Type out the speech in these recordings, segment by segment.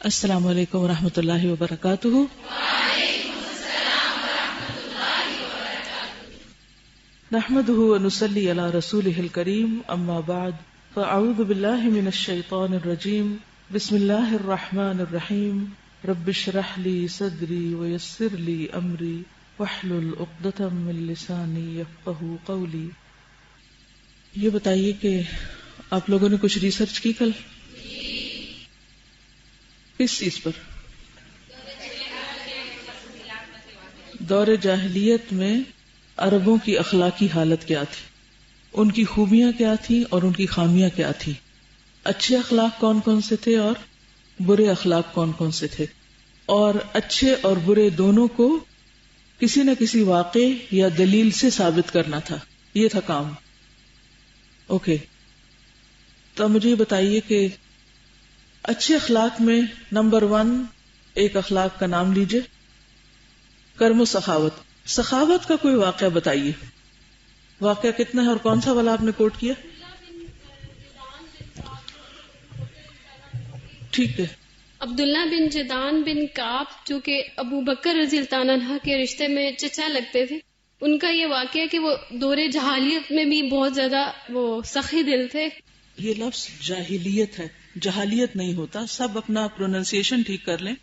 السلام علیکم ورحمۃ اللہ وبرکاتہ۔ نحمده ونصلي على رسوله الكريم اما بعد فاعوذ باللہ من الشیطان الرجیم بسم اللہ الرحمن الرحیم رب اشرح لي صدری ويسر لي امری واحلل عقدۃ من لسانی یفقهوا قولی۔ یہ بتائیے کہ آپ لوگوں نے کچھ ریسرچ کی کل؟ کس چیز پر؟ دور جاہلیت میں عربوں کی اخلاقی حالت کیا تھی، ان کی خوبیاں کیا تھی اور ان کی خامیاں کیا تھی، اچھے اخلاق کون کون سے تھے اور برے اخلاق کون کون سے تھے، اور اچھے اور برے دونوں کو کسی نہ کسی واقعے یا دلیل سے ثابت کرنا تھا، یہ تھا کام۔ اوکے، تو مجھے یہ بتائیے کہ اچھے اخلاق میں نمبر 1 ایک اخلاق کا نام لیجئے، کرم و سخاوت۔ سخاوت کا کوئی واقعہ بتائیے، واقعہ کتنا ہے اور کون سا والا آپ نے کوٹ کیا؟ ٹھیک ہے، عبداللہ بن جدعان بن کعب جو کہ ابو بکر رضی اللہ عنہ کے رشتے میں چچا لگتے تھے، ان کا یہ واقعہ کہ وہ دور جہالیت میں بھی بہت زیادہ وہ سخی دل تھے۔ یہ لفظ جاہلیت ہے، جہالیت نہیں ہوتا، سب اپنا پروننسیشن ٹھیک کر لیں،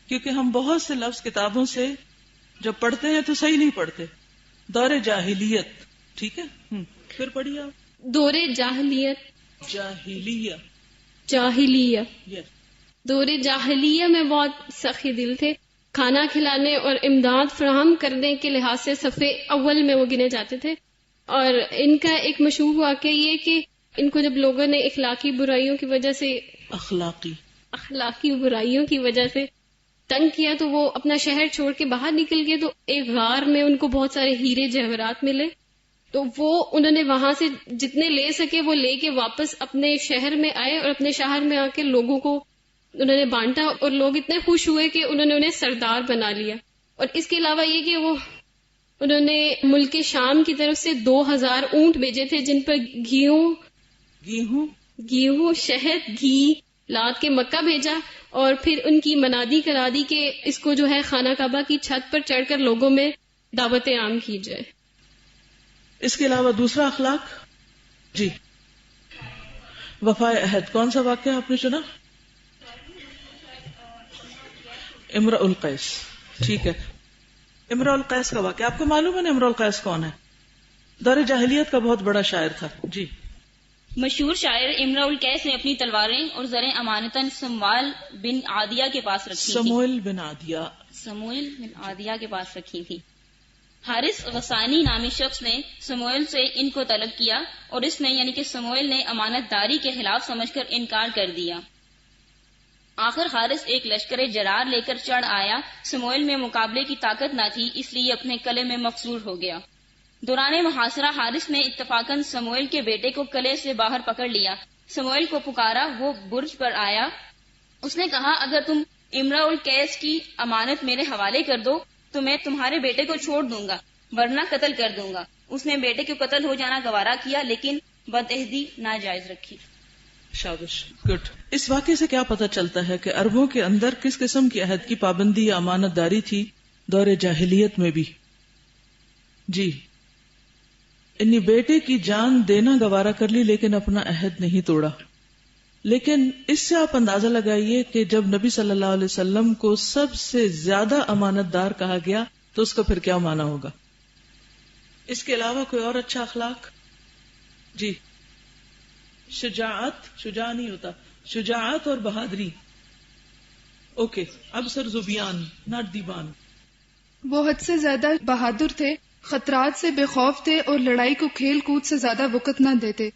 کیونکہ ہم بہت سے لفظ کتابوں سے جب پڑھتے ہیں تو صحیح نہیں پڑھتے۔ دور جاہلیت، ٹھیک ہے، پھر پڑھیے آپ۔ دور جاہلیت، جاہلیہ، دور جاہلیہ میں بہت سخی دل تھے، کھانا کھلانے اور امداد فراہم کرنے کے لحاظ سے صفے اول میں وہ گنے جاتے تھے۔ اور ان کا ایک مشہور واقعہ یہ کہ ان کو جب لوگوں نے اخلاقی برائیوں کی وجہ سے اخلاقی برائیوں کی وجہ سے تنگ کیا تو وہ اپنا شہر چھوڑ کے باہر نکل گئے، تو ایک غار میں ان کو بہت سارے ہیرے جواہرات ملے، تو وہ انہوں نے وہاں سے جتنے لے سکے وہ لے کے واپس اپنے شہر میں آئے، اور اپنے شہر میں آ کے لوگوں کو انہوں نے بانٹا، اور لوگ اتنے خوش ہوئے کہ انہوں نے انہیں سردار بنا لیا۔ اور اس کے علاوہ یہ کہ انہوں نے ملک شام کی طرف سے 2000 اونٹ بھیجے تھے جن پر گیہوں، شہد، گھی لاد کے مکہ بھیجا، اور پھر ان کی منادی کرا دی کہ اس کو جو ہے خانہ کعبہ کی چھت پر چڑھ کر لوگوں میں دعوت عام کی جائے۔ اس کے علاوہ دوسرا اخلاق جی، وفائے عہد۔ کون سا واقعہ آپ نے چنا؟ امرؤ القیس، ٹھیک ہے، امرؤ القیس کا واقعہ آپ کو معلوم ہے نا؟ امرؤ القیس کون ہے؟ دور جاہلیت کا بہت بڑا شاعر تھا جی۔ مشہور شاعر امرؤ القیس نے اپنی تلواریں اور زریں امانتاً سموئیل بن عادیہ کے پاس رکھی تھیں۔ سموئیل بن عادیہ کے پاس رکھی تھی۔ حارث غسانی نامی شخص نے سموئیل سے ان کو طلب کیا، اور اس نے یعنی کہ سموئیل نے امانت داری کے خلاف سمجھ کر انکار کر دیا۔ آخر حارث ایک لشکر جرار لے کر چڑھ آیا۔ سموئیل میں مقابلے کی طاقت نہ تھی، اس لیے اپنے قلعے میں مقصور ہو گیا۔ دوران محاصرہ حارث نے اتفاقاً سموئیل کے بیٹے کو قلعے سے باہر پکڑ لیا۔ سموئیل کو پکارا، وہ برج پر آیا۔ اس نے کہا، اگر تم امرؤ القیس کی امانت میرے حوالے کر دو تو میں تمہارے بیٹے کو چھوڑ دوں گا، ورنہ قتل کر دوں گا۔ اس نے بیٹے کے قتل ہو جانا گوارا کیا، لیکن بدعہدی ناجائز رکھی۔ شاباش، گڈ۔ اس واقعے سے کیا پتہ چلتا ہے کہ عربوں کے اندر کس قسم کی عہد کی پابندی یا امانت داری تھی دور جاہلیت میں بھی؟ جی، انی بیٹے کی جان دینا گوارا کر لی لیکن اپنا عہد نہیں توڑا۔ لیکن اس سے آپ اندازہ لگائیے کہ جب نبی صلی اللہ علیہ وسلم کو سب سے زیادہ امانت دار کہا گیا تو اس کا پھر کیا معنی ہوگا؟ اس کے علاوہ کوئی اور اچھا اخلاق؟ جی، شجاع نہیں ہوتا، شجاعت اور بہادری۔ اوکے، اب سر زبیان ناٹ دیبان۔ وہ حد سے زیادہ بہادر تھے، خطرات سے بے خوف تھے اور لڑائی کو کھیل کود سے زیادہ وقت نہ دیتے۔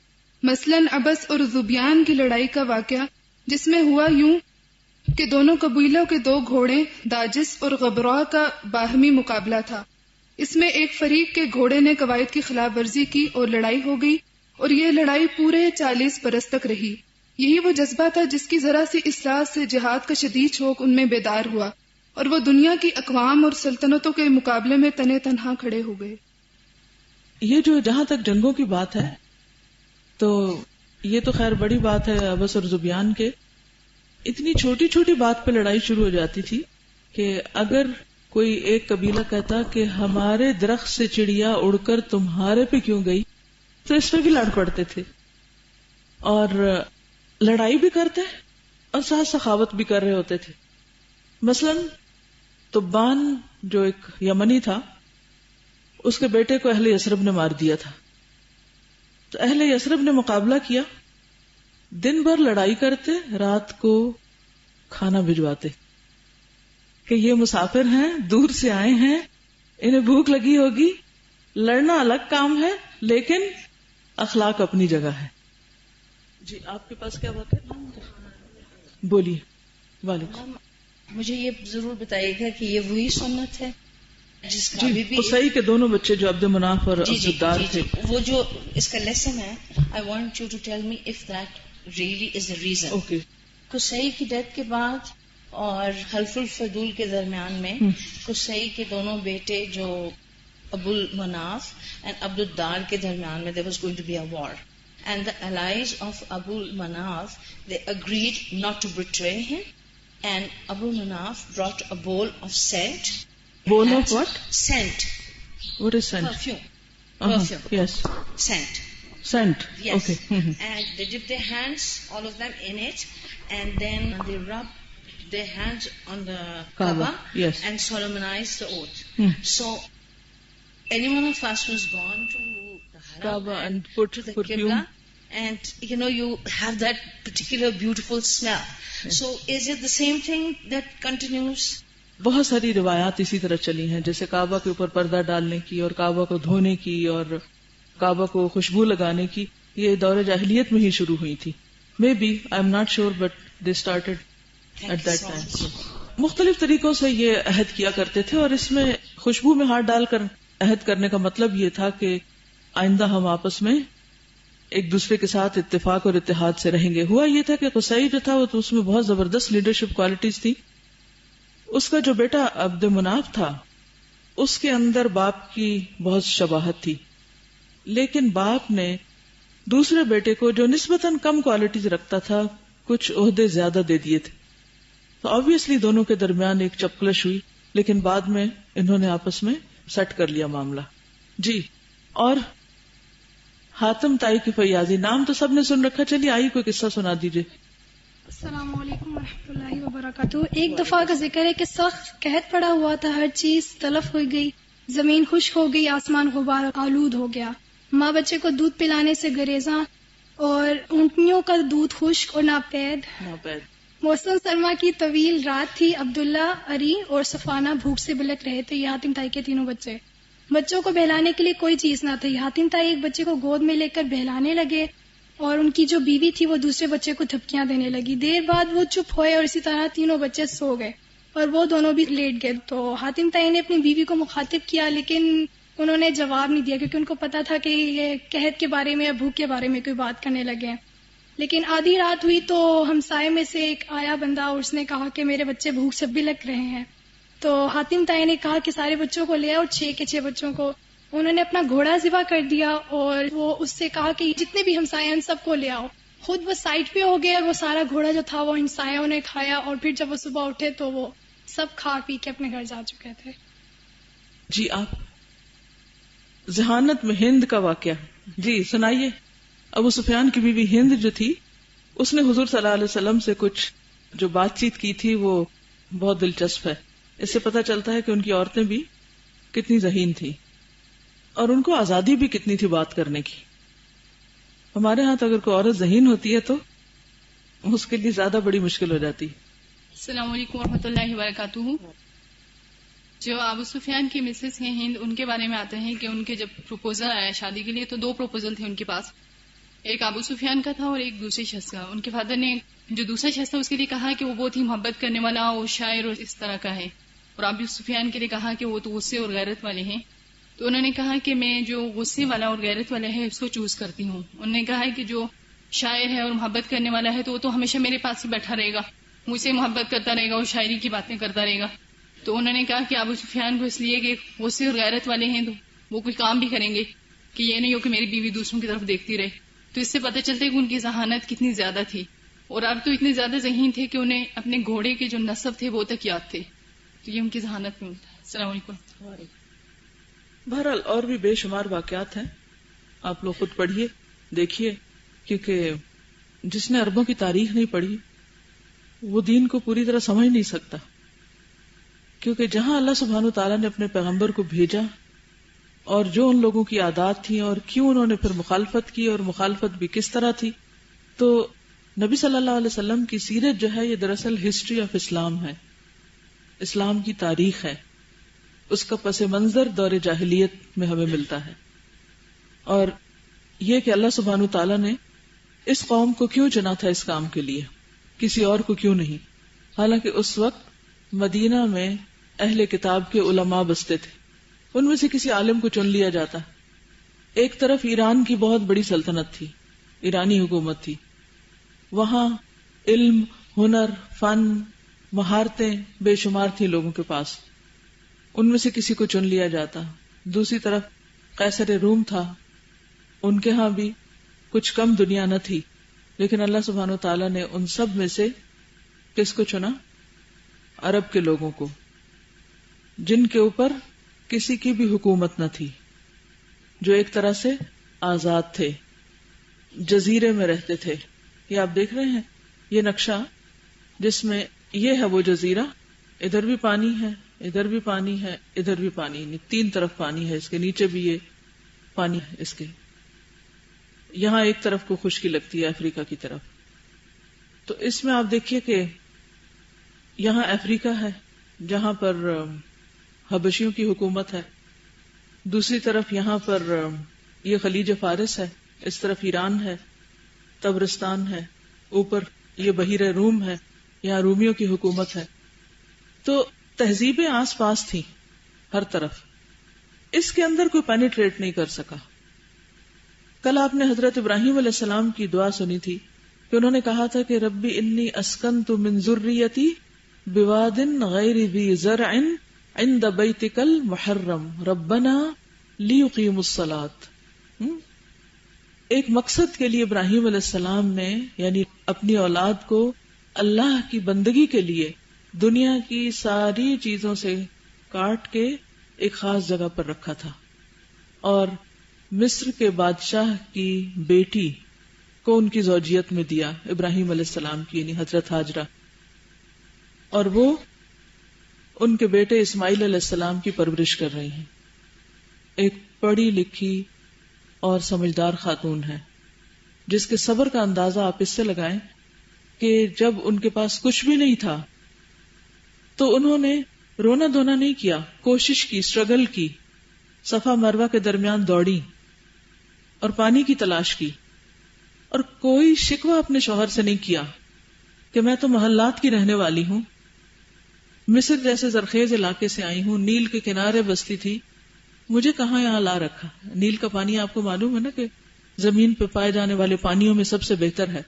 مثلاً ابس اور زبیان کی لڑائی کا واقعہ، جس میں ہوا یوں کہ دونوں قبیلوں کے 2 گھوڑے داجس اور غبرا کا باہمی مقابلہ تھا۔ اس میں ایک فریق کے گھوڑے نے قواعد کی خلاف ورزی کی اور لڑائی ہو گئی، اور یہ لڑائی پورے 40 برس تک رہی۔ یہی وہ جذبہ تھا جس کی ذرا سی اصلاح سے جہاد کا شدید شوق ان میں بیدار ہوا، اور وہ دنیا کی اقوام اور سلطنتوں کے مقابلے میں تنے تنہا کھڑے ہو گئے۔ یہ جو جہاں تک جنگوں کی بات ہے تو یہ تو خیر بڑی بات ہے ابس اور زبیان کے، اتنی چھوٹی چھوٹی بات پہ لڑائی شروع ہو جاتی تھی کہ اگر کوئی ایک قبیلہ کہتا کہ ہمارے درخت سے چڑیا اڑ کر تمہارے پہ کیوں گئی، تو اس پہ بھی لڑ پڑتے تھے اور لڑائی بھی کرتے اور ساتھ سخاوت بھی کر رہے ہوتے تھے. مثلا طبان جو ایک یمنی تھا، اس کے بیٹے کو اہل یثرب نے مار دیا تھا. تو اہل یثرب نے مقابلہ کیا، دن بھر لڑائی کرتے، رات کو کھانا بھجواتے کہ یہ مسافر ہیں، دور سے آئے ہیں، انہیں بھوک لگی ہوگی. لڑنا الگ کام ہے لیکن اخلاق اپنی جگہ ہے. جی آپ کے پاس کیا بات ہے؟ بولیے. وعلیکم. مجھے یہ ضرور بتائیے گا کہ یہ وہی سنت ہے جس کا جی قصی کے دونوں بچے جو عبد مناف اور عبدالدار تھے، وہ جو اس کا لیسن ہے. I want you to tell me if that really is the reason. Okay. قصی کی ڈیتھ کے بعد اور حلف الفضول کے درمیان میں قصی کے دونوں بیٹے جو ابو المناف and عبدالدار کے درمیان میں there was going to be a war. And the allies of Abu Manaf, they agreed not to betray him. And Abu Manaf brought a bowl of scent. Bowl of what? Scent. What is scent? Perfume. Perfume. Yes. Scent. Scent. Yes. Okay. And they dipped their hands, all of them, in it, and then they rubbed their hands on the Kaaba. Yes. And solemnized the oath. So, any one of us who's gone to Kaaba and put to the perfume, Qibla, and you have that particular beautiful smell. Yes. So is it the same thing that continues? بہت ساری روایات اسی طرح چلی ہیں، جیسے کعبہ کے اوپر پردہ ڈالنے کی اور کعبہ کو دھونے کی اور کعبہ کو خوشبو لگانے کی. یہ دور جاہلیت میں ہی شروع ہوئی تھی. May be I am not sure but they started at that time. مختلف طریقوں سے یہ عہد کیا کرتے تھے، اور اس میں خوشبو میں ہاتھ ڈال کر عہد کرنے کا مطلب یہ تھا کہ آئندہ ہم آپس میں ایک دوسرے کے ساتھ اتفاق اور اتحاد سے رہیں گے. ہوا یہ تھا کہ قصی جو تھا وہ تو اس میں بہت زبردست لیڈرشپ کوالٹیز تھی. اس کا جو بیٹا عبد مناف تھا اس کے اندر باپ کی بہت شباہت تھی، لیکن باپ نے دوسرے بیٹے کو جو نسبتاً کم کوالٹیز رکھتا تھا کچھ عہدے زیادہ دے دیے تھے. تو آبویسلی دونوں کے درمیان ایک چپکلش ہوئی، لیکن بعد میں انہوں نے آپس میں سیٹ کر لیا معاملہ. جی اور حاتم تائی کی فیاضی نام تو سب نے سن رکھا. چلیے آئی کوئی قصہ سنا دیجیے. السلام علیکم ورحمۃ اللہ وبرکاتہ. ایک دفعہ کا ذکر ہے کہ سخت قحط پڑا ہوا تھا، ہر چیز تلف ہو گئی، زمین خشک ہو گئی، آسمان غبار آلود ہو گیا. ماں بچے کو دودھ پلانے سے گریزاں اور اونٹنیوں کا دودھ خشک اور ناپید. موسم سرما کی طویل رات تھی. عبداللہ، عری اور صفانہ بھوک سے بلک رہے تھے. یہ حاتم تائی کے تینوں بچے. بچوں کو بہلانے کے لیے کوئی چیز نہ تھی. حاتم تائی ایک بچے کو گود میں لے کر بہلانے لگے اور ان کی جو بیوی تھی وہ دوسرے بچے کو تھپکیاں دینے لگی. دیر بعد وہ چپ ہوئے اور اسی طرح تینوں بچے سو گئے اور وہ دونوں بھی لیٹ گئے. تو حاتم تائی نے اپنی بیوی کو مخاطب کیا، لیکن انہوں نے جواب نہیں دیا کیونکہ ان کو پتا تھا کہ یہ قحط کے بارے میں یا بھوک کے بارے میں کوئی بات کرنے لگے. لیکن آدھی رات ہوئی تو ہمسائے میں سے ایک آیا بندہ اور اس نے کہا کہ میرے بچے بھوک سے بلک رہے ہیں. تو حاتم تائی نے کہا کہ سارے بچوں کو لے آؤ، 6 کے 6 بچوں کو. انہوں نے اپنا گھوڑا ذبح کر دیا اور وہ اس سے کہا کہ جتنے بھی ہمسائے ہیں ان سب کو لے آؤ. خود وہ سائٹ پہ ہو گئے اور وہ سارا گھوڑا جو تھا وہ ہمسایوں نے کھایا اور پھر جب وہ صبح اٹھے تو وہ سب کھا پی کے اپنے گھر جا چکے تھے. جی آپ ذہانت میں ہند کا واقعہ جی سنائیے. ابو سفیان کی بیوی ہند جو تھی اس نے حضور صلی اللہ علیہ وسلم سے کچھ جو بات چیت کی تھی وہ بہت دلچسپ ہے. اس سے پتہ چلتا ہے کہ ان کی عورتیں بھی کتنی ذہین تھی اور ان کو آزادی بھی کتنی تھی بات کرنے کی. ہمارے ہاں تو اگر کوئی عورت ذہین ہوتی ہے تو اس کے لیے زیادہ بڑی مشکل ہو جاتی. السلام علیکم ورحمۃ اللہ وبرکاتہ. جو ابو سفیان کی مسز ہیں ہند، ان کے بارے میں آتے ہیں کہ ان کے جب پروپوزل آیا شادی کے لیے تو 2 پروپوزل تھے ان کے پاس. ایک ابو سفیان کا تھا اور ایک دوسرے شخص کا. ان کے فادر نے جو دوسرا شخص تھا اس کے لیے کہا کہ وہ بہت ہی محبت کرنے والا اور شاعر اور اس طرح کا ہے، اور ابو سفیان کے لیے کہا کہ وہ تو غصے اور غیرت والے ہیں. تو انہوں نے کہا کہ میں جو غصے والا اور غیرت والا ہے اس کو چوز کرتی ہوں. انہوں نے کہا کہ جو شاعر ہے اور محبت کرنے والا ہے تو وہ تو ہمیشہ میرے پاس ہی بیٹھا رہے گا، مجھ سے محبت کرتا رہے گا اور شاعری کی باتیں کرتا رہے گا. تو انہوں نے کہا کہ ابو سفیان کو اس لیے کہ غصے اور غیرت والے ہیں تو وہ کوئی کام بھی کریں گے، کہ یہ نہیں ہو کہ میری بیوی دوسروں کی طرف دیکھتی رہے. تو اس سے پتہ چلتا ہے کہ ان کی ذہانت کتنی زیادہ تھی اور اب تو اتنے زیادہ ذہین تھے کہ انہیں اپنے گھوڑے کے جو نسب تھے وہ تک یاد تھے. تو یہ ان کی ذہانت میں ملتا ہے. السلام علیکم. بہرحال اور بھی بے شمار واقعات ہیں، آپ لوگ خود پڑھیے دیکھیے، کیونکہ جس نے عربوں کی تاریخ نہیں پڑھی وہ دین کو پوری طرح سمجھ نہیں سکتا. کیونکہ جہاں اللہ سبحانہ وتعالیٰ نے اپنے پیغمبر کو بھیجا اور جو ان لوگوں کی عادات تھیں اور کیوں انہوں نے پھر مخالفت کی اور مخالفت بھی کس طرح تھی، تو نبی صلی اللہ علیہ وسلم کی سیرت جو ہے یہ دراصل ہسٹری آف اسلام ہے، اسلام کی تاریخ ہے. اس کا پس منظر دور جاہلیت میں ہمیں ملتا ہے. اور یہ کہ اللہ سبحانہ وتعالیٰ نے اس قوم کو کیوں چنا تھا اس کام کے لیے، کسی اور کو کیوں نہیں. حالانکہ اس وقت مدینہ میں اہل کتاب کے علماء بستے تھے، ان میں سے کسی عالم کو چن لیا جاتا. ایک طرف ایران کی بہت بڑی سلطنت تھی، ایرانی حکومت تھی، وہاں علم، ہنر، فن، مہارتیں بے شمار تھی لوگوں کے پاس، ان میں سے کسی کو چن لیا جاتا. دوسری طرف قیصر روم تھا، ان کے ہاں بھی کچھ کم دنیا نہ تھی، لیکن اللہ سبحانہ وتعالیٰ نے ان سب میں سے کس کو چنا؟ عرب کے لوگوں کو، جن کے اوپر کسی کی بھی حکومت نہ تھی، جو ایک طرح سے آزاد تھے، جزیرے میں رہتے تھے. یہ آپ دیکھ رہے ہیں یہ نقشہ، جس میں یہ ہے وہ جزیرہ، ادھر بھی پانی ہے، ادھر بھی پانی ہے، ادھر بھی پانی، تین طرف پانی ہے، اس کے نیچے بھی یہ پانی ہے. اس کے یہاں ایک طرف کو خشکی لگتی ہے افریقہ کی طرف. تو اس میں آپ دیکھیے کہ یہاں افریقہ ہے جہاں پر حبشیوں کی حکومت ہے، دوسری طرف یہاں پر یہ خلیج فارس ہے، اس طرف ایران ہے، تبرستان ہے، اوپر یہ بحیرہ روم ہے، یہاں رومیوں کی حکومت ہے. تو تہذیبیں آس پاس تھیں ہر طرف، اس کے اندر کوئی پینیٹریٹ نہیں کر سکا. کل آپ نے حضرت ابراہیم علیہ السلام کی دعا سنی تھی کہ انہوں نے کہا تھا کہ ربی انی اسکنت من ذریتی بواد غیر ذی زرع عند بیتک المحرم ربنا لیقیموا الصلاۃ. ایک مقصد کے لیے ابراہیم علیہ السلام نے یعنی اپنی اولاد کو اللہ کی بندگی کے لیے دنیا کی ساری چیزوں سے کاٹ کے ایک خاص جگہ پر رکھا تھا. اور مصر کے بادشاہ کی بیٹی کو ان کی زوجیت میں دیا، ابراہیم علیہ السلام کی یعنی حضرت ہاجرہ، اور وہ ان کے بیٹے اسماعیل علیہ السلام کی پرورش کر رہی ہیں. ایک پڑھی لکھی اور سمجھدار خاتون ہے جس کے صبر کا اندازہ آپ اس سے لگائیں کہ جب ان کے پاس کچھ بھی نہیں تھا تو انہوں نے رونا دھونا نہیں کیا، کوشش کی، اسٹرگل کی، صفا مروہ کے درمیان دوڑی اور پانی کی تلاش کی، اور کوئی شکوہ اپنے شوہر سے نہیں کیا کہ میں تو محلات کی رہنے والی ہوں، مصر جیسے زرخیز علاقے سے آئی ہوں، نیل کے کنارے بستی تھی، مجھے کہاں یہاں لا رکھا. نیل کا پانی آپ کو معلوم ہے نا کہ زمین پہ پائے جانے والے پانیوں میں سب سے بہتر ہے،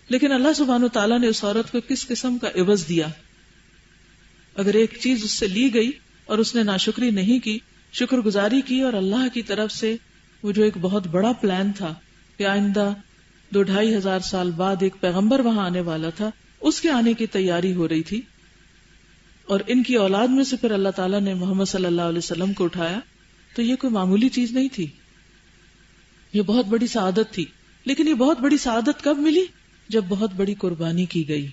لیکن اللہ سبحانہ وتعالیٰ نے اس عورت کو کس قسم کا عوض دیا. اگر ایک چیز اس سے لی گئی اور اس نے ناشکری نہیں کی، شکر گزاری کی، اور اللہ کی طرف سے وہ جو ایک بہت بڑا پلان تھا کہ آئندہ 2-2.5 سال بعد ایک پیغمبر وہاں آنے والا تھا، اس کے آنے کی تیاری ہو رہی تھی، اور ان کی اولاد میں سے پھر اللہ تعالیٰ نے محمد صلی اللہ علیہ وسلم کو اٹھایا. تو یہ کوئی معمولی چیز نہیں تھی، یہ بہت بڑی سعادت تھی. لیکن یہ بہت بڑی سعادت کب ملی؟ جب بہت بڑی قربانی کی گئی،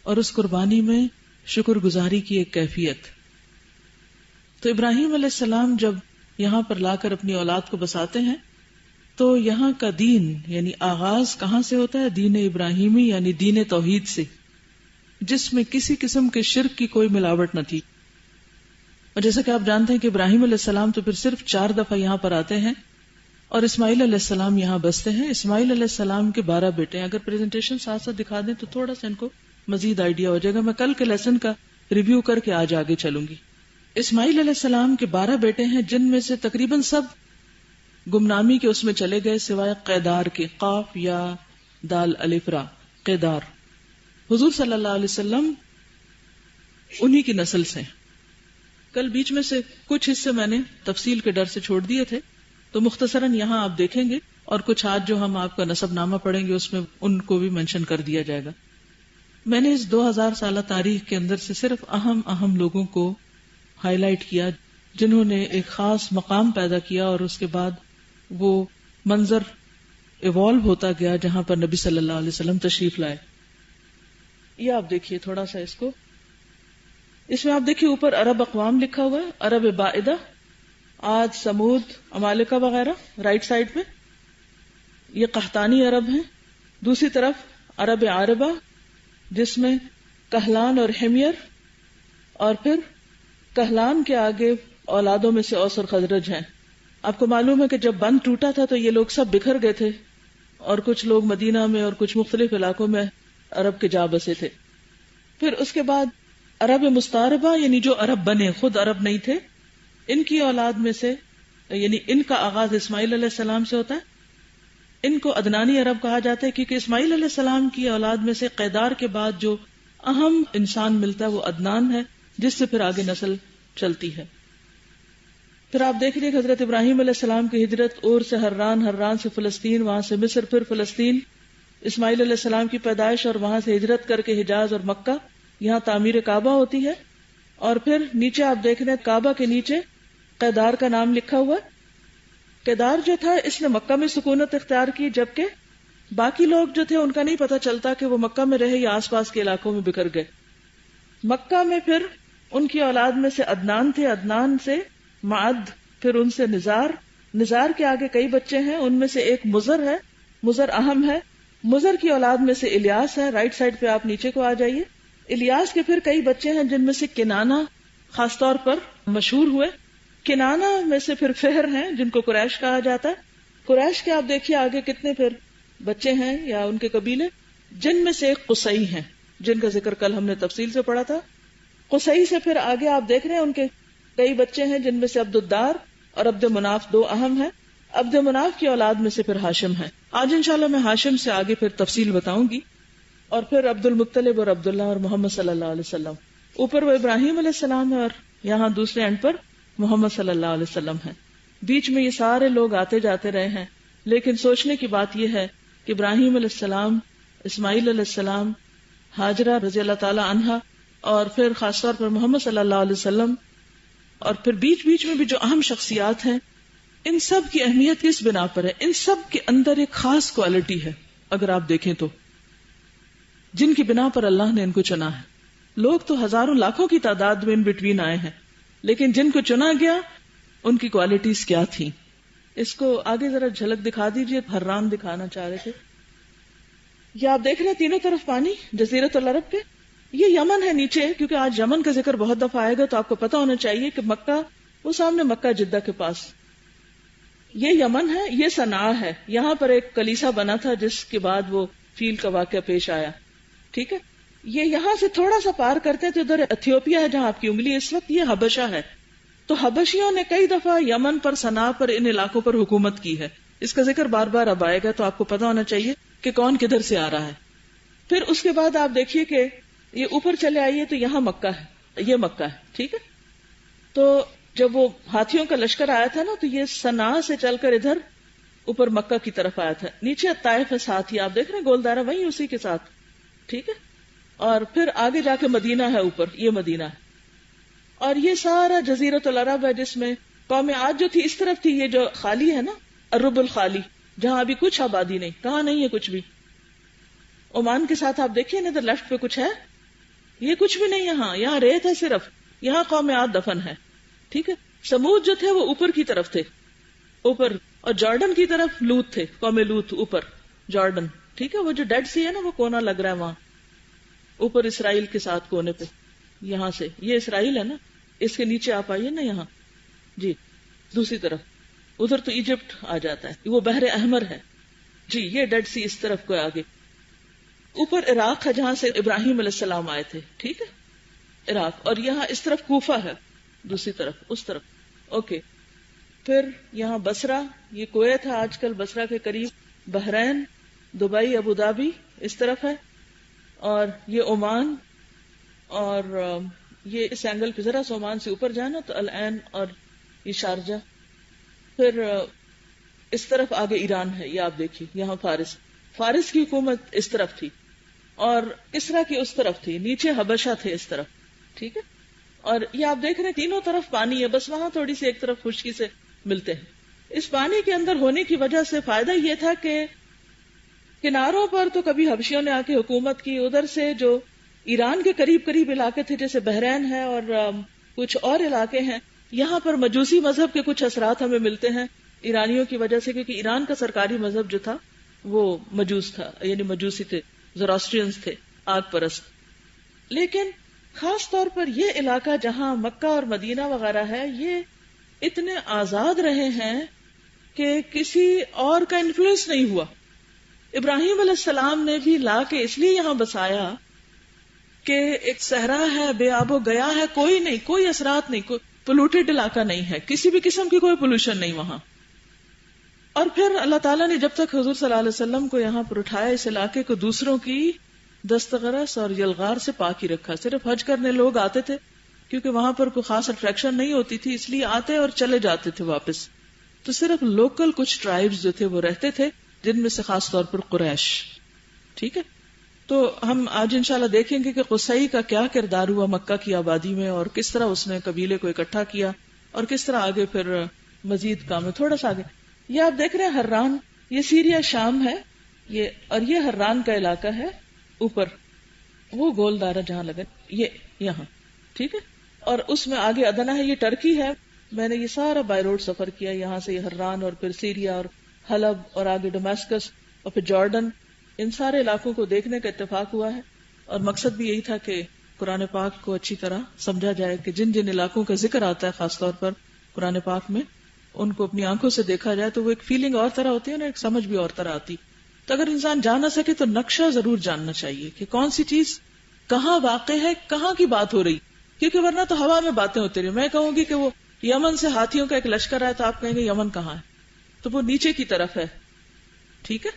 اور اس قربانی میں شکر گزاری کی ایک کیفیت. تو ابراہیم علیہ السلام جب یہاں پر لا کر اپنی اولاد کو بساتے ہیں تو یہاں کا دین یعنی آغاز کہاں سے ہوتا ہے؟ دین ابراہیمی یعنی دین توحید سے، جس میں کسی قسم کے شرک کی کوئی ملاوٹ نہ تھی. اور جیسا کہ آپ جانتے ہیں کہ ابراہیم علیہ السلام تو پھر صرف 4 دفعہ یہاں پر آتے ہیں، اور اسماعیل علیہ السلام یہاں بستے ہیں. اسماعیل علیہ السلام کے 12 بیٹے ہیں. اگر پریزنٹیشن ساتھ ساتھ دکھا دیں تو تھوڑا سا ان کو مزید آئیڈیا ہو جائے گا. میں کل کے لیسن کا ریویو کر کے آج آگے چلوں گی. اسماعیل علیہ السلام کے 12 بیٹے ہیں، جن میں سے تقریباً سب گمنامی کے اس میں چلے گئے سوائے قیدار کے، قاف یا دال الف را، قیدار. حضور صلی اللہ علیہ وسلم انہی کی نسل سے. کل بیچ میں سے کچھ حصے میں نے تفصیل کے ڈر سے چھوڑ دیے تھے، تو مختصراً یہاں آپ دیکھیں گے اور کچھ آج جو ہم آپ کا نسب نامہ پڑھیں گے اس میں ان کو بھی مینشن کر دیا جائے گا. میں نے اس 2000 سالہ تاریخ کے اندر سے صرف اہم لوگوں کو ہائی لائٹ کیا جنہوں نے ایک خاص مقام پیدا کیا اور اس کے بعد وہ منظر ایوالو ہوتا گیا جہاں پر نبی صلی اللہ علیہ وسلم تشریف لائے. یہ آپ دیکھیے تھوڑا سا اس میں آپ دیکھیے اوپر عرب اقوام لکھا ہوا ہے, عرب بائدہ, عاد, سمود, عمالقہ وغیرہ رائٹ سائڈ پہ. یہ قحطانی عرب ہیں. دوسری طرف عرب عاربہ جس میں کہلان اور حمیر, اور پھر کہلان کے آگے اولادوں میں سے اوس اور خزرج ہیں. آپ کو معلوم ہے کہ جب بند ٹوٹا تھا تو یہ لوگ سب بکھر گئے تھے اور کچھ لوگ مدینہ میں اور کچھ مختلف علاقوں میں عرب کے جا بسے تھے. پھر اس کے بعد عرب مستعربہ یعنی جو عرب بنے خود عرب نہیں تھے, ان کی اولاد میں سے یعنی ان کا آغاز اسماعیل علیہ السلام سے ہوتا ہے. ان کو عدنانی عرب کہا جاتا ہے کیونکہ اسماعیل علیہ السلام کی اولاد میں سے قیدار کے بعد جو اہم انسان ملتا ہے وہ عدنان ہے, جس سے پھر آگے نسل چلتی ہے. پھر آپ دیکھ لیے حضرت ابراہیم علیہ السلام کی ہجرت اور سے حران سے فلسطین, وہاں سے مصر, پھر فلسطین, اسماعیل علیہ السلام کی پیدائش اور وہاں سے ہجرت کر کے حجاز اور مکہ, یہاں تعمیر کعبہ ہوتی ہے. اور پھر نیچے آپ دیکھ رہے ہیں کعبہ کے نیچے قیدار کا نام لکھا ہوا ہے. قیدار جو تھا اس نے مکہ میں سکونت اختیار کی, جبکہ باقی لوگ جو تھے ان کا نہیں پتہ چلتا کہ وہ مکہ میں رہے یا آس پاس کے علاقوں میں بکھر گئے. مکہ میں پھر ان کی اولاد میں سے عدنان تھے, عدنان سے معد, پھر ان سے نزار کے آگے کئی بچے ہیں, ان میں سے ایک مزر ہے, مزر اہم ہے. مزر کی اولاد میں سے الیاس ہے, رائٹ سائڈ پہ آپ نیچے کو آ جائیے. الیاس کے پھر کئی بچے ہیں جن میں سے کنانہ خاص طور پر مشہور ہوئے. کنانہ میں سے پھر فہر ہیں جن کو قریش کہا جاتا ہے. قریش کے آپ دیکھیے آگے کتنے پھر بچے ہیں یا ان کے قبیلے, جن میں سے ایک قصی ہیں جن کا ذکر کل ہم نے تفصیل سے پڑھا تھا. قصی سے پھر آگے آپ دیکھ رہے ہیں ان کے کئی بچے ہیں جن میں سے عبد الدار اور عبد مناف دو اہم ہیں. عبد مناف کی اولاد میں سے پھر ہاشم ہے. آج انشاءاللہ میں ہاشم سے آگے پھر تفصیل بتاؤں گی. اور پھر عبد المطلب اور عبداللہ اور محمد صلی اللہ علیہ وسلم. اوپر وہ ابراہیم علیہ السلام ہے اور یہاں دوسرے اینڈ پر محمد صلی اللہ علیہ وسلم ہے. بیچ میں یہ سارے لوگ آتے جاتے رہے ہیں, لیکن سوچنے کی بات یہ ہے کہ ابراہیم علیہ السلام, اسماعیل علیہ السلام, ہاجرہ رضی اللہ تعالی عنہا, اور پھر خاص طور پر محمد صلی اللہ علیہ وسلم, اور پھر بیچ بیچ میں بھی جو اہم شخصیات ہیں, ان سب کی اہمیت کس بنا پر ہے؟ ان سب کے اندر ایک خاص کوالٹی ہے اگر آپ دیکھیں تو, جن کی بنا پر اللہ نے ان کو چنا ہے. لوگ تو ہزاروں لاکھوں کی تعداد میں ان بٹوین آئے ہیں, لیکن جن کو چنا گیا ان کی کوالٹیز کیا تھیں. اس کو آگے ذرا جھلک دکھا دیجئے, حران دکھانا چاہ رہے تھے. یہ آپ دیکھ رہے ہیں تینوں طرف پانی جزیرۃ العرب کے. یہ یمن ہے نیچے, کیونکہ آج یمن کا ذکر بہت دفعہ آئے گا تو آپ کو پتا ہونا چاہیے کہ مکہ وہ سامنے مکہ جدہ کے پاس یہ یمن ہے. یہ صنعاء ہے, یہاں پر ایک کلیسا بنا تھا جس کے بعد وہ فیل کا واقعہ پیش آیا. ٹھیک ہے, یہ یہاں سے تھوڑا سا پار کرتے ہیں تو ادھر ایتھیوپیا ہے جہاں آپ کی انگلی اس وقت, یہ حبشہ ہے. تو حبشیوں نے کئی دفعہ یمن پر, صنعاء پر, ان علاقوں پر حکومت کی ہے. اس کا ذکر بار بار اب آئے گا تو آپ کو پتا ہونا چاہیے کہ کون کدھر سے آ رہا ہے. پھر اس کے بعد آپ دیکھیے کہ یہ اوپر چلے آئیے تو یہاں مکہ ہے, یہ مکہ ہے. ٹھیک ہے, تو جب وہ ہاتھیوں کا لشکر آیا تھا نا تو یہ صنعاء سے چل کر ادھر اوپر مکہ کی طرف آیا تھا. نیچے طائف ہے ساتھ ہی, آپ دیکھ رہے ہیں گولدارا وہیں اسی کے ساتھ. ٹھیک ہے, اور پھر آگے جا کے مدینہ ہے اوپر, یہ مدینہ ہے. اور یہ سارا جزیرۃ العرب ہے جس میں قوم عاد جو تھی اس طرف تھی, یہ جو خالی ہے نا الرب الخالی, جہاں ابھی کچھ آبادی نہیں, کہاں نہیں ہے کچھ بھی. عمان کے ساتھ آپ دیکھیے نا ادھر لیفٹ پہ کچھ ہے, یہ کچھ بھی نہیں. یہاں ریت ہے صرف, یہاں قوم عاد دفن ہے. ٹھیک ہے, سمود جو تھے وہ اوپر کی طرف تھے, اوپر, اور جارڈن کی طرف لوط تھے, قوم لوط اوپر جارڈن. ٹھیک ہے, وہ جو ڈیڈ سی ہے نا وہ کونا لگ رہا ہے وہاں اوپر اسرائیل کے ساتھ کونے پہ, یہاں سے یہ اسرائیل ہے نا, اس کے نیچے آپ آئیے نا یہاں, جی دوسری طرف ادھر تو ایجپٹ آ جاتا ہے, وہ بحر احمر ہے. جی یہ ڈیڈ سی اس طرف کو آگے. اوپر عراق ہے جہاں سے ابراہیم علیہ السلام آئے تھے. ٹھیک ہے, عراق, اور یہاں اس طرف کوفہ ہے, دوسری طرف اس طرف. اوکے, پھر یہاں بصرہ, یہ کویت ہے آج کل بصرہ کے قریب, بحرین, دبئی, ابو ظہبی اس طرف ہے, اور یہ عمان, اور یہ اس اینگل پہ ذرا سا عمان سے اوپر جانا تو العین اور یہ شارجہ. پھر اس طرف آگے ایران ہے، یہ آپ دیکھیے، یہاں فارس کی حکومت اس طرف تھی اور کسرا کی اس طرف تھی، نیچے حبشہ تھے اس طرف، ٹھیک ہے. اور یہ آپ دیکھ رہے ہیں تینوں طرف پانی ہے، بس وہاں تھوڑی سی ایک طرف خشکی سے ملتے ہیں. اس پانی کے اندر ہونے کی وجہ سے فائدہ یہ تھا کہ کناروں پر تو کبھی حبشیوں نے آ کے حکومت کی، ادھر سے جو ایران کے قریب قریب علاقے تھے جیسے بحرین ہے اور کچھ اور علاقے ہیں، یہاں پر مجوسی مذہب کے کچھ اثرات ہمیں ملتے ہیں ایرانیوں کی وجہ سے، کیونکہ ایران کا سرکاری مذہب جو تھا وہ مجوس تھا، یعنی مجوسی تھے، زوراسٹرینز تھے، آگ پرست. لیکن خاص طور پر یہ علاقہ جہاں مکہ اور مدینہ وغیرہ ہے، یہ اتنے آزاد رہے ہیں کہ کسی اور کا انفلوئنس نہیں ہوا. ابراہیم علیہ السلام نے بھی لا کے اس لیے یہاں بسایا کہ ایک صحرا ہے، بے آب و گیا ہے، کوئی نہیں، کوئی اثرات نہیں، کوئی پولوٹیڈ علاقہ نہیں ہے، کسی بھی قسم کی کوئی پولوشن نہیں وہاں. اور پھر اللہ تعالیٰ نے جب تک حضور صلی اللہ علیہ وسلم کو یہاں پر اٹھایا، اس علاقے کو دوسروں کی دستغرس اور یلغار سے پاک ہی رکھا. صرف حج کرنے لوگ آتے تھے کیونکہ وہاں پر کوئی خاص اٹریکشن نہیں ہوتی تھی، اس لیے آتے اور چلے جاتے تھے واپس. تو صرف لوکل کچھ ٹرائبز جو تھے وہ رہتے تھے، جن میں سے خاص طور پر قریش. ٹھیک ہے، تو ہم آج انشاءاللہ دیکھیں گے کہ قصی کا کیا کردار ہوا مکہ کی آبادی میں، اور کس طرح اس نے قبیلے کو اکٹھا کیا، اور کس طرح آگے پھر مزید کام ہے. تھوڑا سا آگے یہ آپ دیکھ رہے ہیں حران، یہ سیریا شام ہے یہ، اور یہ حران کا علاقہ ہے اوپر، وہ گول دارا جہاں لگا یہ یہاں، ٹھیک ہے. اور اس میں آگے ادنا ہے، یہ ٹرکی ہے. میں نے یہ سارا بائی روڈ سفر کیا، یہاں سے یہ حران اور پھر سیریا اور حلب اور آگے ڈماسکس اور پھر جارڈن، ان سارے علاقوں کو دیکھنے کا اتفاق ہوا ہے. اور مقصد بھی یہی تھا کہ قرآن پاک کو اچھی طرح سمجھا جائے کہ جن جن علاقوں کا ذکر آتا ہے خاص طور پر قرآن پاک میں، ان کو اپنی آنکھوں سے دیکھا جائے تو وہ ایک فیلنگ اور طرح ہوتی ہے نا، ایک سمجھ بھی اور طرح آتی. تو اگر انسان جان نہ سکے تو نقشہ ضرور جاننا چاہیے کہ کون سی چیز کہاں واقع ہے، کہاں کی بات ہو رہی، کیونکہ ورنہ تو ہوا میں باتیں ہوتی رہی. میں کہوں گی کہ وہ یمن سے ہاتھیوں کا ایک لشکر ہے تو آپ کہیں گے یمن کہاں ہے، تو وہ نیچے کی طرف ہے، ٹھیک ہے.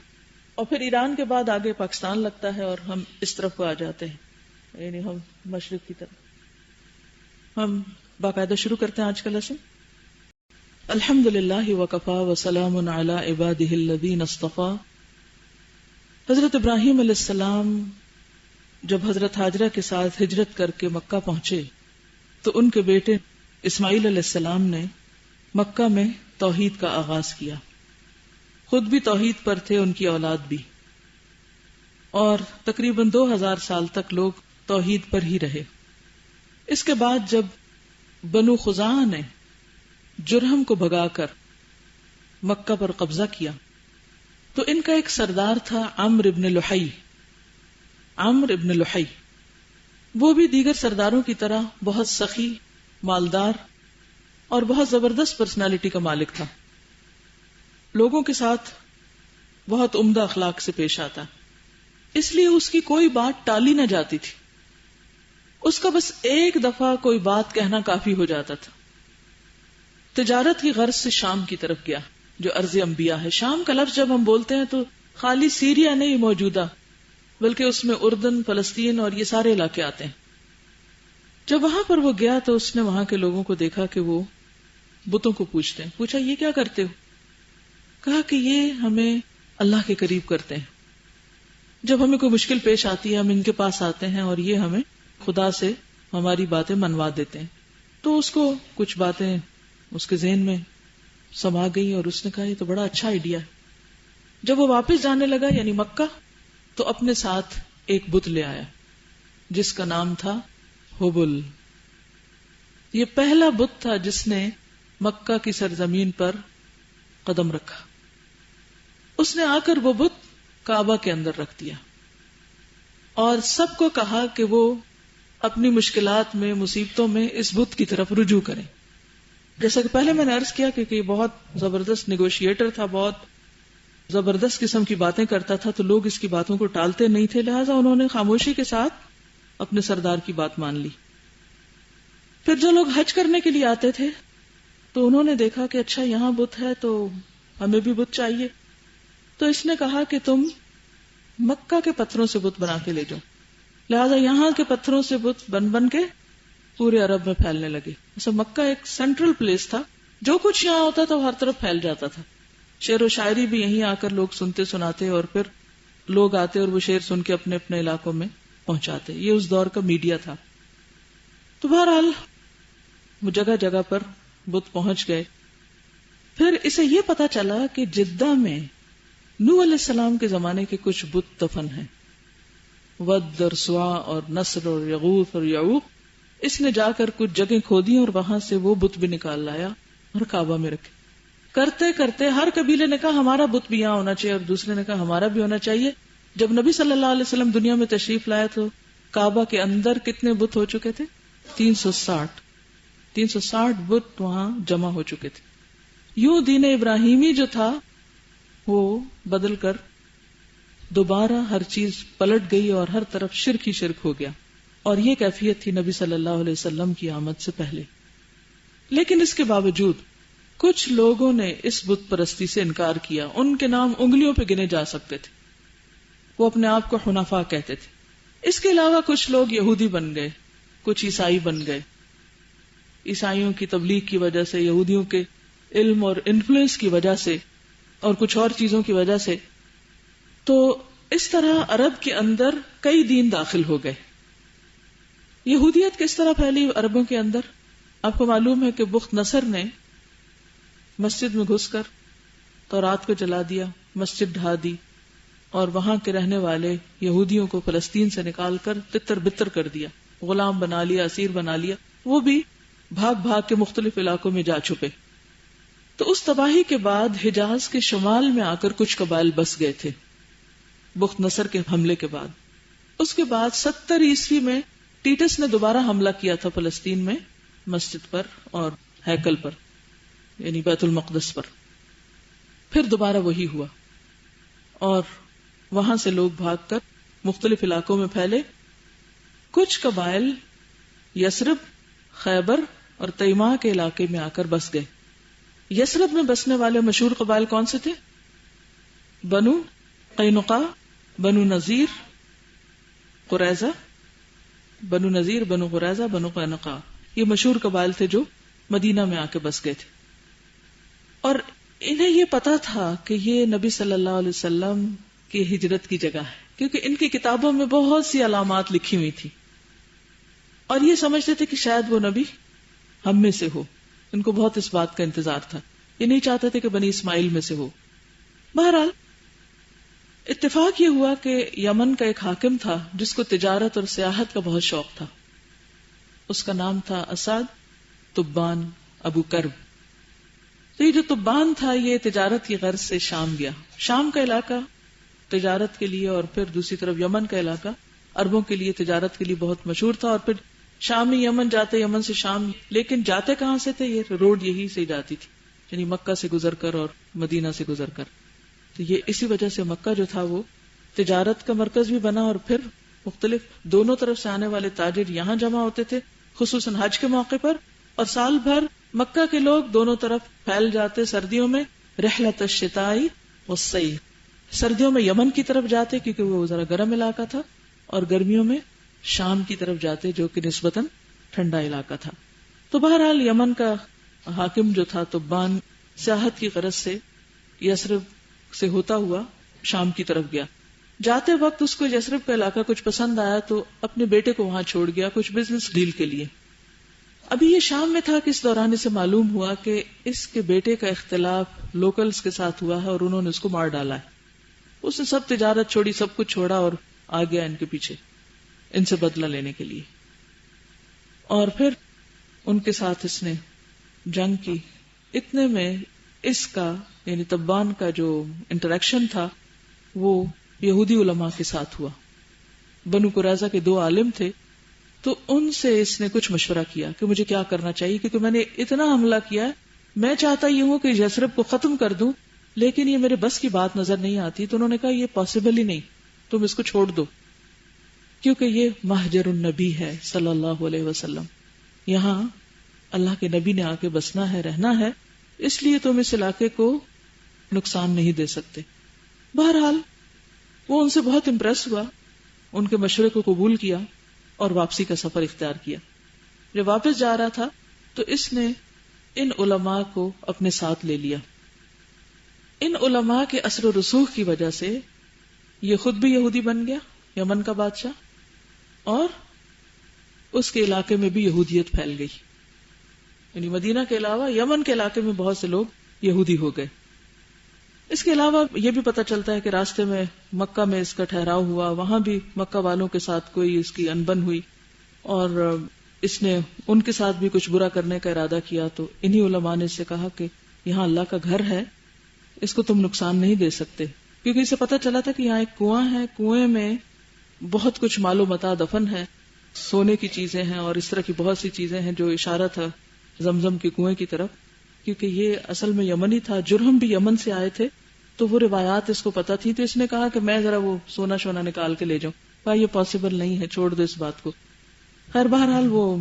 اور پھر ایران کے بعد آگے پاکستان لگتا ہے اور ہم اس طرف کو آ جاتے ہیں، یعنی ہم مشرق کی طرف. ہم باقاعدہ شروع کرتے ہیں آج کا لیسن. الحمد للہ وکفا وسلام علی عبادہ الذین اصطفیٰ. حضرت ابراہیم علیہ السلام جب حضرت ہاجرہ کے ساتھ ہجرت کر کے مکہ پہنچے تو ان کے بیٹے اسماعیل علیہ السلام نے مکہ میں توحید کا آغاز کیا. خود بھی توحید پر تھے، ان کی اولاد بھی، اور تقریباً 2000 سال تک لوگ توحید پر ہی رہے. اس کے بعد جب بنو خزاعہ نے جرہم کو بھگا کر مکہ پر قبضہ کیا تو ان کا ایک سردار تھا عمرو ابن لحی. عمرو ابن لحی وہ بھی دیگر سرداروں کی طرح بہت سخی، مالدار اور بہت زبردست پرسنالٹی کا مالک تھا. لوگوں کے ساتھ بہت عمدہ اخلاق سے پیش آتا، اس لیے اس کی کوئی بات ٹالی نہ جاتی تھی. اس کا بس ایک دفعہ کوئی بات کہنا کافی ہو جاتا تھا. تجارت کی غرض سے شام کی طرف گیا جو ارض انبیاء ہے. شام کا لفظ جب ہم بولتے ہیں تو خالی سیریا نہیں موجودہ، بلکہ اس میں اردن، فلسطین اور یہ سارے علاقے آتے ہیں. جب وہاں پر وہ گیا تو اس نے وہاں کے لوگوں کو دیکھا کہ وہ بتوں کو پوجتے ہیں. پوچھا یہ کیا کرتے ہو؟ کہا کہ یہ ہمیں اللہ کے قریب کرتے ہیں. جب ہمیں کوئی مشکل پیش آتی ہے ہم ان کے پاس آتے ہیں اور یہ ہمیں خدا سے ہماری باتیں منوا دیتے ہیں. تو اس کو کچھ باتیں اس کے ذہن میں سما گئی اور اس نے کہا یہ تو بڑا اچھا آئیڈیا ہے. جب وہ واپس جانے لگا یعنی مکہ، تو اپنے ساتھ ایک بت لے آیا جس کا نام تھا ہبل. یہ پہلا بت تھا جس نے مکہ کی سرزمین پر قدم رکھا. اس نے آ کر وہ بت کعبہ کے اندر رکھ دیا اور سب کو کہا کہ وہ اپنی مشکلات میں، مصیبتوں میں اس بت کی طرف رجوع کریں. جیسا کہ پہلے میں نے عرض کیا کہ یہ بہت زبردست نیگوشیٹر تھا، بہت زبردست قسم کی باتیں کرتا تھا، تو لوگ اس کی باتوں کو ٹالتے نہیں تھے، لہٰذا انہوں نے خاموشی کے ساتھ اپنے سردار کی بات مان لی. پھر جو لوگ حج کرنے کے لیے آتے تھے تو انہوں نے دیکھا کہ اچھا یہاں بت ہے تو ہمیں بھی بت چاہیے. تو اس نے کہا کہ تم مکہ کے پتھروں سے بت بنا کے لے جاؤ. لہذا یہاں کے پتھروں سے بت بن بن کے پورے عرب میں پھیلنے لگے. مکہ ایک سینٹرل پلیس تھا، جو کچھ یہاں ہوتا تھا وہ ہر طرف پھیل جاتا تھا. شعر و شاعری بھی یہیں آ کر لوگ سنتے سناتے اور پھر لوگ آتے اور وہ شعر سن کے اپنے اپنے علاقوں میں پہنچاتے. یہ اس دور کا میڈیا تھا. تو بہرحال وہ جگہ جگہ پر بت پہنچ گئے. پھر اسے یہ پتا چلا کہ جدہ میں نوح علیہ السلام کے زمانے کے کچھ بت دفن ہیں، ود اور سوا اور نصر اور یغوث اور یعوق. اس نے جا کر کچھ جگہیں کھودی اور وہاں سے وہ بت بھی نکال لایا اور کعبہ میں رکھے. کرتے کرتے ہر قبیلے نے کہا ہمارا بت بھی یہاں ہونا چاہیے اور دوسرے نے کہا ہمارا بھی ہونا چاہیے. جب نبی صلی اللہ علیہ وسلم دنیا میں تشریف لائے تو کعبہ کے اندر کتنے بت ہو چکے تھے؟ 360 بت وہاں جمع ہو چکے تھے. یوں دین ابراہیمی جو تھا وہ بدل کر دوبارہ ہر چیز پلٹ گئی اور ہر طرف شرک ہی شرک ہو گیا. اور یہ کیفیت تھی نبی صلی اللہ علیہ وسلم کی آمد سے پہلے. لیکن اس کے باوجود کچھ لوگوں نے اس بت پرستی سے انکار کیا. ان کے نام انگلیوں پہ گنے جا سکتے تھے. وہ اپنے آپ کو حنفاء کہتے تھے. اس کے علاوہ کچھ لوگ یہودی بن گئے، کچھ عیسائی بن گئے. عیسائیوں کی تبلیغ کی وجہ سے، یہودیوں کے علم اور انفلوئنس کی وجہ سے اور کچھ اور چیزوں کی وجہ سے، تو اس طرح عرب کے اندر کئی دین داخل ہو گئے. یہودیت کس طرح پھیلی عربوں کے اندر؟ آپ کو معلوم ہے کہ بخت نصر نے مسجد میں گھس کر تورات کو جلا دیا، مسجد ڈھا دی اور وہاں کے رہنے والے یہودیوں کو فلسطین سے نکال کر تتر بتر کر دیا، غلام بنا لیا، اسیر بنا لیا. وہ بھی بھاگ بھاگ کے مختلف علاقوں میں جا چھپے. تو اس تباہی کے بعد حجاز کے شمال میں آ کر کچھ قبائل بس گئے تھے بخت نصر کے حملے کے بعد. اس کے بعد 70 عیسوی میں ٹیٹس نے دوبارہ حملہ کیا تھا فلسطین میں، مسجد پر اور ہیکل پر، یعنی بیت المقدس پر. پھر دوبارہ وہی ہوا اور وہاں سے لوگ بھاگ کر مختلف علاقوں میں پھیلے. کچھ قبائل یثرب، خیبر اور تیماء کے علاقے میں آ کر بس گئے. یثرب میں بسنے والے مشہور قبائل کون سے تھے؟ بنو قینقاع، بنو نذیر، قریظہ، بنو نذیر، بنو قریظہ، بنو قینقاع. یہ مشہور قبائل تھے جو مدینہ میں آ کے بس گئے تھے. اور انہیں یہ پتا تھا کہ یہ نبی صلی اللہ علیہ وسلم کی ہجرت کی جگہ ہے، کیونکہ ان کی کتابوں میں بہت سی علامات لکھی ہوئی تھی اور یہ سمجھتے تھے کہ شاید وہ نبی ہم میں سے ہو. ان کو بہت اس بات کا انتظار تھا. یہ نہیں چاہتے تھے کہ بنی اسماعیل میں سے ہو. بہرحال اتفاق یہ ہوا کہ یمن کا ایک حاکم تھا جس کو تجارت اور سیاحت کا بہت شوق تھا. اس کا نام تھا اسد تبان ابو کرب. تو یہ جو تبان تھا یہ تجارت کی غرض سے شام گیا. شام کا علاقہ تجارت کے لیے اور پھر دوسری طرف یمن کا علاقہ عربوں کے لیے تجارت کے لیے بہت مشہور تھا. اور پھر شامی یمن جاتے، یمن سے شام. لیکن جاتے کہاں سے تھے؟ یہ روڈ یہی سے جاتی تھی، یعنی مکہ سے گزر کر اور مدینہ سے گزر کر. تو یہ اسی وجہ سے مکہ جو تھا وہ تجارت کا مرکز بھی بنا اور پھر مختلف دونوں طرف سے آنے والے تاجر یہاں جمع ہوتے تھے خصوصاً حج کے موقع پر. اور سال بھر مکہ کے لوگ دونوں طرف پھیل جاتے. سردیوں میں رحلت الشتاء والصیف، سردیوں میں یمن کی طرف جاتے کیونکہ وہ ذرا گرم علاقہ تھا، اور گرمیوں میں شام کی طرف جاتے جو کہ نسبتاً ٹھنڈا علاقہ تھا. تو بہرحال یمن کا حاکم جو تھا تبان سیاحت کی غرض سے یثرب سے ہوتا ہوا شام کی طرف گیا. جاتے وقت اس کو یثرب کا علاقہ کچھ پسند آیا تو اپنے بیٹے کو وہاں چھوڑ گیا کچھ بزنس ڈیل کے لیے. ابھی یہ شام میں تھا کہ اس دوران اسے معلوم ہوا کہ اس کے بیٹے کا اختلاف لوکلز کے ساتھ ہوا ہے اور انہوں نے اس کو مار ڈالا ہے. اس نے سب تجارت چھوڑی، سب کچھ چھوڑا اور آ گیا ان کے پیچھے ان سے بدلہ لینے کے لیے. اور پھر ان کے ساتھ اس نے جنگ کی. اتنے میں اس کا یعنی تبان کا جو انٹریکشن تھا وہ یہودی علماء کے ساتھ ہوا. بنو قریظہ کے 2 عالم تھے تو ان سے اس نے کچھ مشورہ کیا کہ مجھے کیا کرنا چاہیے، کیونکہ میں نے اتنا حملہ کیا ہے، میں چاہتا یہ ہوں کہ یثرب کو ختم کر دوں لیکن یہ میرے بس کی بات نظر نہیں آتی. تو انہوں نے کہا یہ پاسبل ہی نہیں، تم اس کو چھوڑ دو کیونکہ یہ مہجر النبی ہے صلی اللہ علیہ وسلم. یہاں اللہ کے نبی نے آ کے بسنا ہے، رہنا ہے، اس لیے تم اس علاقے کو نقصان نہیں دے سکتے. بہرحال وہ ان سے بہت امپریس ہوا، ان کے مشورے کو قبول کیا اور واپسی کا سفر اختیار کیا. جب واپس جا رہا تھا تو اس نے ان علماء کو اپنے ساتھ لے لیا. ان علماء کے اثر و رسوخ کی وجہ سے یہ خود بھی یہودی بن گیا، یمن کا بادشاہ، اور اس کے علاقے میں بھی یہودیت پھیل گئی، یعنی مدینہ کے علاوہ یمن کے علاقے میں بہت سے لوگ یہودی ہو گئے. اس کے علاوہ یہ بھی پتہ چلتا ہے کہ راستے میں مکہ میں اس کا ٹھہراؤ ہوا، وہاں بھی مکہ والوں کے ساتھ کوئی اس کی انبن ہوئی اور اس نے ان کے ساتھ بھی کچھ برا کرنے کا ارادہ کیا. تو انہی علماء نے اس سے کہا کہ یہاں اللہ کا گھر ہے، اس کو تم نقصان نہیں دے سکتے، کیونکہ اسے پتہ چلا تھا کہ یہاں ایک کنواں ہے، کنویں میں بہت کچھ مال و متاع دفن ہے، سونے کی چیزیں ہیں اور اس طرح کی بہت سی چیزیں ہیں، جو اشارہ تھا زمزم کے کنویں کی طرف، کیونکہ یہ اصل میں یمنی تھا. جرہم بھی یمن سے آئے تھے تو وہ روایات اس کو پتہ تھی، تو اس نے کہا کہ میں ذرا وہ سونا شونا نکال کے لے جاؤں. کہا یہ پاسبل نہیں ہے، چھوڑ دو اس بات کو. خیر بہرحال وہ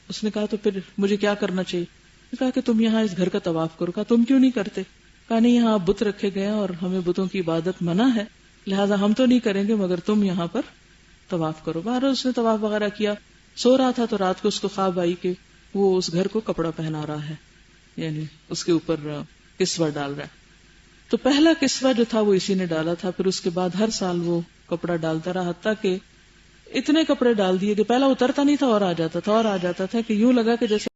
اس نے کہا تو پھر مجھے کیا کرنا چاہیے؟ کہا کہ تم یہاں اس گھر کا طواف کرو. کہا تم کیوں نہیں کرتے؟ کہا نہیں، یہاں بت رکھے گئے اور ہمیں بتوں کی عبادت منع ہے، لہٰذا ہم تو نہیں کریں گے مگر تم یہاں پر طواف کرو. بہرحال اس نے طواف وغیرہ کیا، سو رہا تھا تو رات کو اس کو خواب آئی کہ وہ اس گھر کو کپڑا پہنا رہا ہے، یعنی اس کے اوپر کسوہ ڈال رہا ہے. تو پہلا کسوہ جو تھا وہ اسی نے ڈالا تھا. پھر اس کے بعد ہر سال وہ کپڑا ڈالتا رہا، حتیٰ کہ اتنے کپڑے ڈال دیے کہ پہلا اترتا نہیں تھا اور آ جاتا تھا اور آ جاتا تھا، کہ یوں لگا کہ جیسے